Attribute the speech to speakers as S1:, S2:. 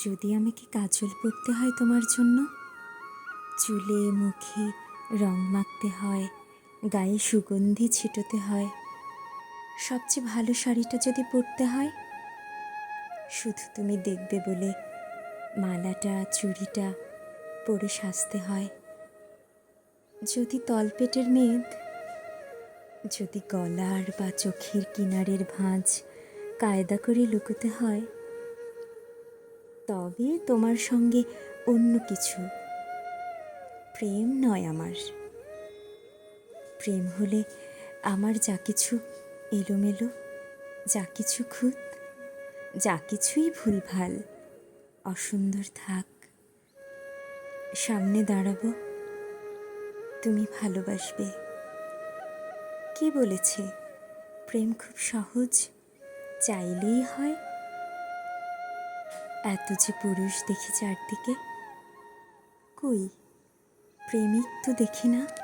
S1: যদি আমাকে কাজল পরতে হয় তোমার জন্য, চুলে মুখে রং মাখতে হয়, গায়ে সুগন্ধি ছিটোতে হয়, সবচেয়ে ভালো শাড়িটা যদি পরতে হয়, শুধু তুমি দেখবে বলে মালাটা চুড়িটা পরে সাজতে হয়। যদি তলপেটের মেদ, যদি গলার বা চোখের কিনারের ভাঁজ কায়দা করে লুকোতে হয়, তবে তোমার সঙ্গে অন্য কিছু। প্রেম নয় আমার। প্রেম হলে আমার যা কিছু এলোমেলো, যা কিছু খুঁত, যা কিছুই ভুলভাল অসুন্দর থাক, সামনে দাঁড়াবো, তুমি ভালোবাসবে। কে বলেছে প্রেম খুব সহজ, চাইলেই হয়? এত যে পুরুষ দেখি চারদিকে, কই প্রেমিক তো দেখি না।